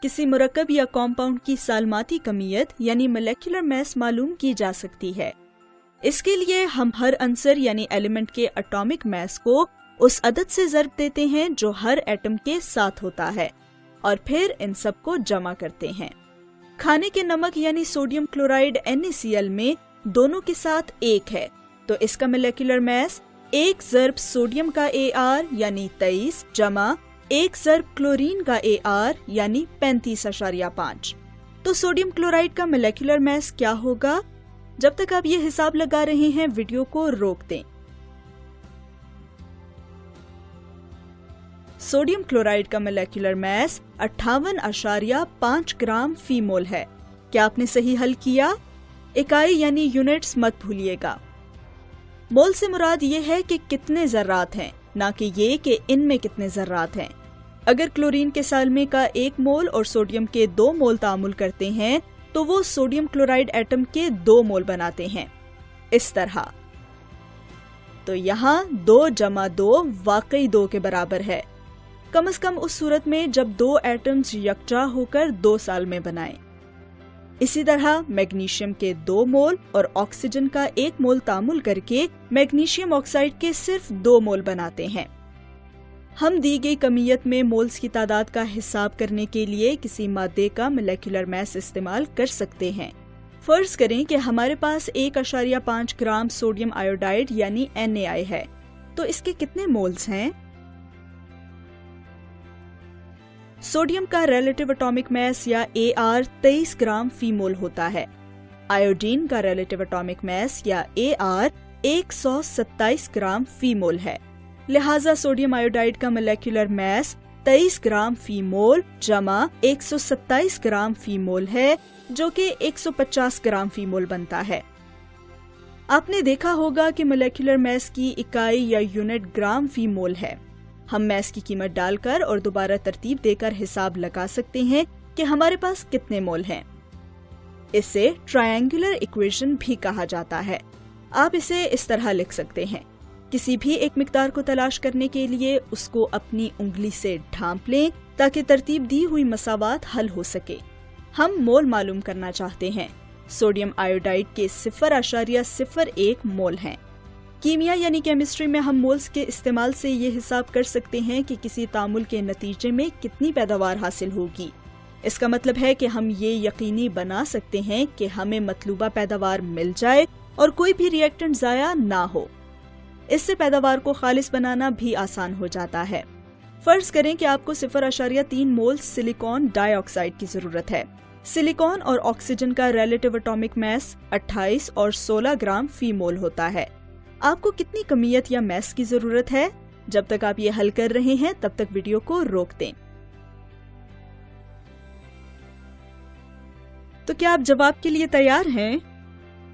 किसी मुरक्कब या कॉम्पाउंड की सालमाती कमियत यानी मोलेक्युलर मास मालूम की जा सकती है। इसके लिए हम हर अंसर यानी एलिमेंट के एटॉमिक मास को उस अदद से ज़र्ब देते हैं जो हर एटम के साथ होता है और फिर इन सब को जमा करते हैं। खाने के नमक यानी सोडियम क्लोराइड NaCl में दोनों के साथ 1 है, तो इसका मोलेक्युलर मास 1 ज़र्ब सोडियम का Ar यानी 23 जमा 1 ज़र्ब क्लोरीन का Ar यानी 35.5। तो सोडियम क्लोराइड का मोलेक्युलर मास क्या होगा? जब तक आप ये हिसाब लगा रहे हैं वीडियो को रोक दें। सोडियम क्लोराइड का मोलेक्युलर मास 58.5 ग्राम फी मोल है। क्या आपने सही हल किया? इकाई यानी यूनिट्स मत भूलिएगा। मोल से मुराद ये है कि कितने ज़र्रात हैं, ना कि ये कि इनमें कितने ज़र्रात हैं। अगर क्लोरीन के सालमे का 1 मोल और सोडियम के 2 मोल तामुल करते हैं तो वो सोडियम क्लोराइड एटम के 2 मोल बनाते हैं, इस तरह। तो यहाँ 2 जमा 2 वाकई 2 के बराबर है, कम से कम उस सूरत में जब 2 एटम्स यकजा होकर 2 साल में बनाएं। इसी तरह मैग्नीशियम के 2 मोल और ऑक्सीजन का 1 मोल तामुल करके मैग्नीशियम ऑक्साइड के सिर्फ 2 मोल बनाते हैं। हम दी गई कमियत में मोल्स की तादाद का हिसाब करने के लिए किसी मादे का मोलेक्युलर मास इस्तेमाल कर सकते हैं। फर्ज करें कि हमारे पास 1.5 ग्राम सोडियम आयोडाइड यानी NaI है, तो इसके कितने मोल्स हैं? सोडियम का रिलेटिव एटॉमिक मास या Ar 23 ग्राम फी मोल होता है। आयोडीन का रिलेटिव एटॉमिक मास या Ar 127 ग्राम फी मोल है। लिहाजा सोडियम आयोडाइड का मोलेक्युलर मास 23 ग्राम फी मोल जमा 127 ग्राम फी मोल है, जो कि 150 ग्राम फी मोल बनता है। आपने देखा होगा कि मोलेक्युलर मास की इकाई या यूनिट ग्राम फी मोल है। हम मास की कीमत डालकर और दोबारा तरतीब देकर हिसाब लगा सकते हैं कि हमारे पास कितने मोल हैं। इसे ट्रायंगुलर इक्वेशन भी कहा जाता है। आप इसे इस तरह लिख सकते हैं, किसी भी एक मिकदार को तलाश करने के लिए उसको अपनी उंगली से ढांप लें ताकि तरतीब दी हुई मसावात हल हो सके। हम मोल मालूम करना चाहते हैं। सोडियम आयोडाइड के 0.01 मोल हैं। कीमिया यानी केमिस्ट्री में हम मोल्स के इस्तेमाल से ये हिसाब कर सकते हैं कि किसी तामुल के नतीजे में कितनी पैदावार हासिल होगी। इसका मतलब है कि हम ये यकीनी बना सकते हैं कि हमें मतलूबा पैदावार मिल जाए और कोई भी रिएक्टेंट ज़ाया ना हो। इससे पैदावार को खालिस बनाना भी आसान हो जाता है। फर्ज करें कि आपको 0.3 मोल सिलिकॉन डाइऑक्साइड की जरूरत है। सिलिकॉन और ऑक्सीजन का रिलेटिव एटॉमिक मास 28 और 16 ग्राम फी मोल होता है। आपको कितनी कमियत या मास की जरूरत है? जब तक आप ये हल कर रहे हैं तब तक वीडियो को रोक दें। तो क्या आप जवाब के लिए तैयार हैं?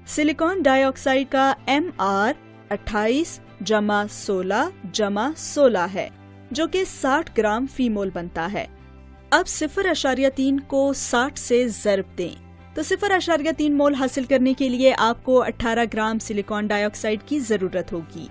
सिलिकॉन डाइऑक्साइड का Mr 28 जमा 16 जमा 16 है, जो कि 60 ग्राम फी मोल बनता है। अब 0.3 को 60 से ज़र्ब दें, तो 0.3 मोल हासिल करने के लिए आपको 18 ग्राम सिलिकॉन डाइऑक्साइड की जरूरत होगी।